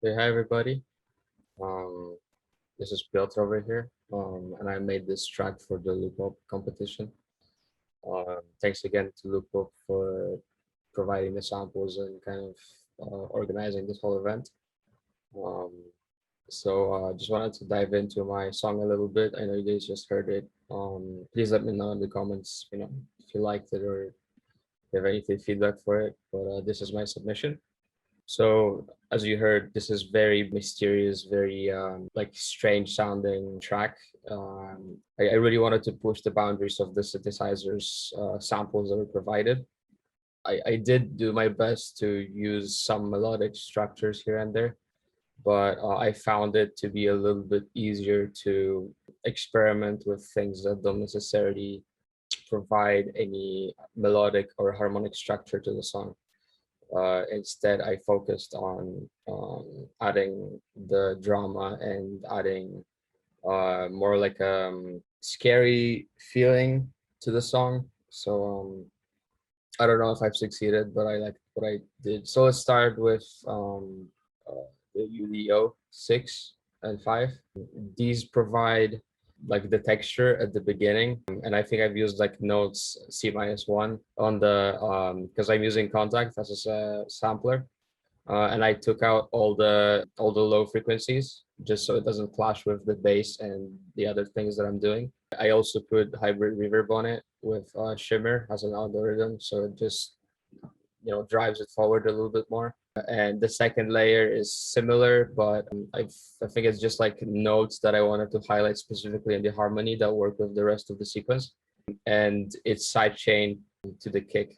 Hey, hi everybody. Um, this is Piotr over here, and I made this track for the Loopop competition. Thanks again to Loopop for providing the samples and kind of organizing this whole event. Um, just wanted to dive into my song a little bit. I know you guys just heard it. Please let me know in the comments, if you liked it or if you have anything feedback for it. But this is my submission. So as you heard, this is very mysterious, very like strange sounding track. I really wanted to push the boundaries of the synthesizers samples that were provided. I did do my best to use some melodic structures here and there, but I found it to be a little bit easier to experiment with things that don't necessarily provide any melodic or harmonic structure to the song. Instead, I focused on adding the drama and adding more like scary feeling to the song. I don't know if I've succeeded, but I like what I did. So let's start with the UDO 6 and 5. These provide like the texture at the beginning, and I think I've used like notes C-1 on the because I'm using Contact as a sampler, and I took out all the low frequencies just so it doesn't clash with the bass and the other things that I'm doing. I also put hybrid reverb on it with shimmer as an algorithm, so it just drives it forward a little bit more. And the second layer is similar, but I think it's just like notes that I wanted to highlight specifically in the harmony that work with the rest of the sequence. And it's sidechain to the kick.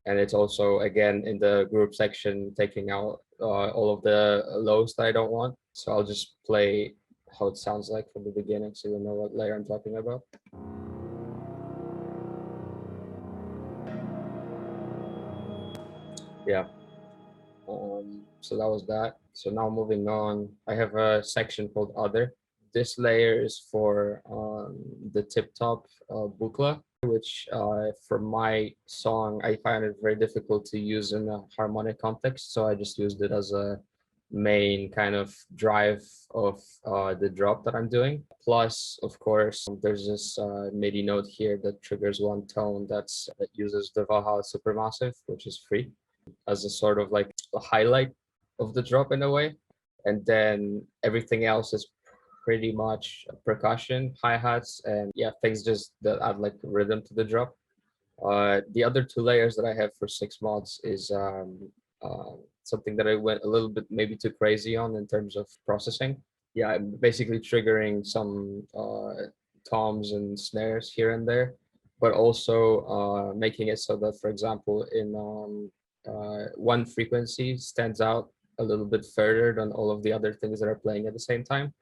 And it's also, again, in the group section, taking out all of the lows that I don't want. So I'll just play how it sounds like from the beginning so you know what layer I'm talking about. Yeah. So that was that. So now moving on, I have a section called Other. This layer is for the tip top bukla, which for my song, I find it very difficult to use in a harmonic context. So I just used it as a main kind of drive of the drop that I'm doing. Plus, of course, there's this MIDI note here that triggers one tone that uses the Valhalla Supermassive, which is free, as a sort of like a highlight of the drop in a way. And then everything else is pretty much percussion, hi-hats, and yeah, things just that add like rhythm to the drop. The other two layers that I have for 6 mods is something that I went a little bit maybe too crazy on in terms of processing. Yeah, I'm basically triggering some toms and snares here and there, but also making it so that, for example, in one frequency stands out a little bit further than all of the other things that are playing at the same time,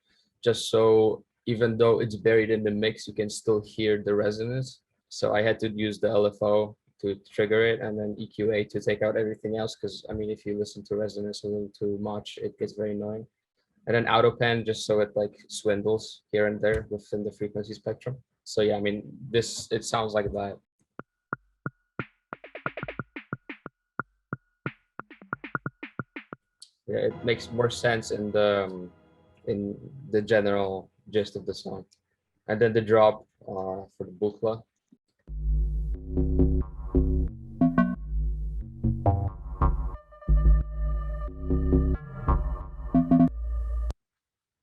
just so even though it's buried in the mix, you can still hear the resonance. So I had to use the LFO to trigger it, and then EQA to take out everything else, because I mean, if you listen to resonance a little too much, it gets very annoying. And then autopen, just so it like swindles here and there within the frequency spectrum. So yeah, I mean, it sounds like that. Yeah, it makes more sense in the general gist of the song. And then the drop for the bukla.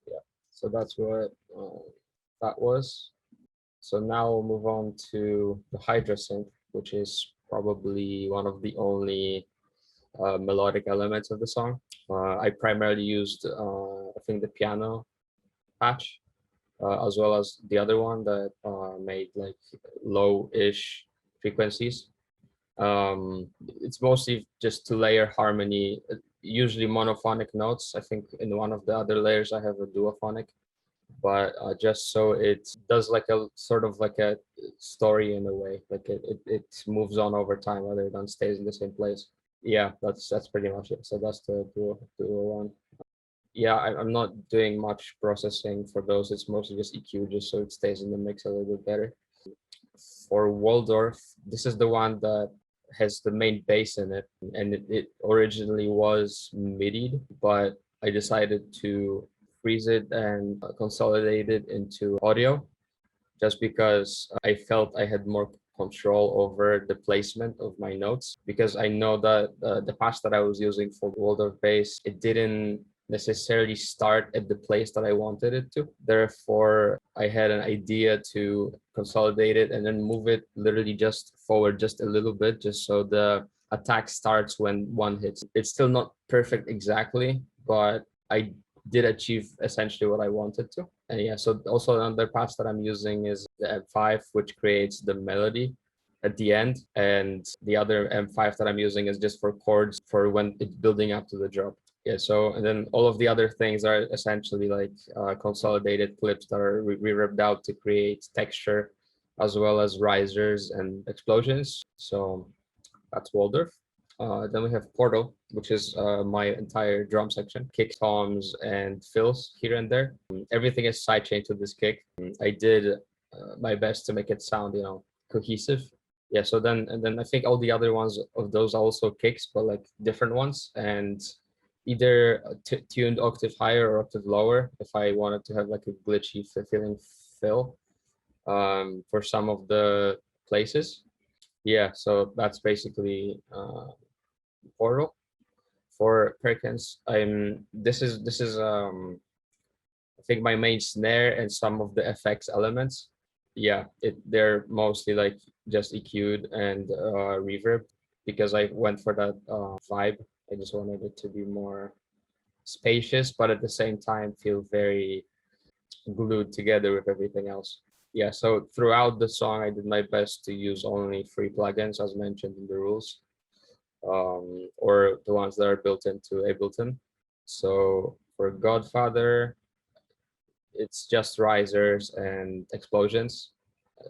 Yeah, so that's what that was. So now we'll move on to the Hydra Synth, which is probably one of the only melodic elements of the song. I primarily used, I think, the piano patch, as well as the other one that made like low-ish frequencies. It's mostly just to layer harmony, usually monophonic notes. I think in one of the other layers I have a duophonic, but just so it does like a sort of like a story in a way, like it moves on over time rather than stays in the same place. Yeah, that's pretty much it. So that's the duo one. Yeah, I'm not doing much processing for those. It's mostly just EQ, just so it stays in the mix a little bit better. For Waldorf, this is the one that has the main bass in it, and it originally was MIDI'd, but I decided to freeze it and consolidate it into audio, just because I felt I had more control over the placement of my notes, because I know that the patch that I was using for Waldorf bass, it didn't necessarily start at the place that I wanted it to. Therefore, I had an idea to consolidate it and then move it literally just forward just a little bit, just so the attack starts when one hits. It's still not perfect exactly, but I did achieve essentially what I wanted to. And yeah, so also another patch that I'm using is the M5, which creates the melody at the end. And the other M5 that I'm using is just for chords for when it's building up to the drop. Yeah, so and then all of the other things are essentially like consolidated clips that are re-ripped out to create texture, as well as risers and explosions. So that's Waldorf. Then we have Portal, which is my entire drum section, kick, toms, and fills here and there. Everything is sidechained to this kick. I did my best to make it sound, cohesive. Yeah. So then I think all the other ones of those are also kicks, but like different ones, and either tuned octave higher or octave lower if I wanted to have like a glitchy feeling fill for some of the places. Yeah, so that's basically Portal. For Perkins, I think my main snare and some of the FX elements. Yeah, they're mostly like just EQ'd and reverb, because I went for that vibe. I just wanted it to be more spacious, but at the same time feel very glued together with everything else. Yeah, so throughout the song, I did my best to use only free plugins as mentioned in the rules, or the ones that are built into Ableton. So for Godfather, it's just risers and explosions.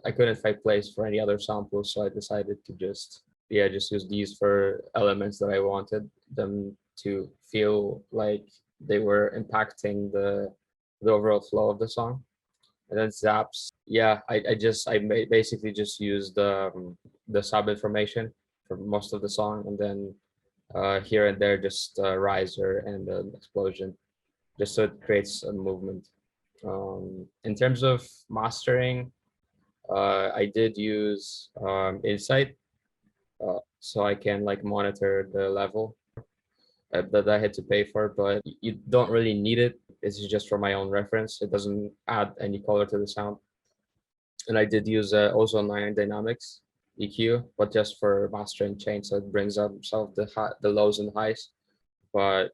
I couldn't find place for any other samples, so I decided to just use these for elements that I wanted them to feel like they were impacting the overall flow of the song. And then zaps, yeah, basically just used the sub information for most of the song, and then here and there just a riser and an explosion, just so it creates a movement. In terms of mastering, I did use Insight, so I can like monitor the level that I had to pay for, but you don't really need it. This is just for my own reference. It doesn't add any color to the sound. And I did use also 9 Dynamics EQ, but just for mastering chain, so it brings up some of the lows and highs. But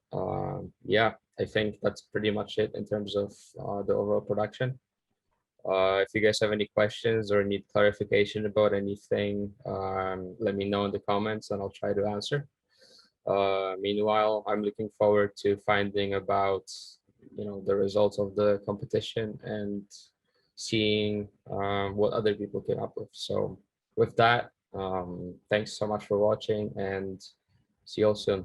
yeah, I think that's pretty much it in terms of the overall production. If you guys have any questions or need clarification about anything, let me know in the comments and I'll try to answer. Meanwhile, I'm looking forward to finding about the results of the competition and seeing what other people came up with. So with that, thanks so much for watching and see you all soon.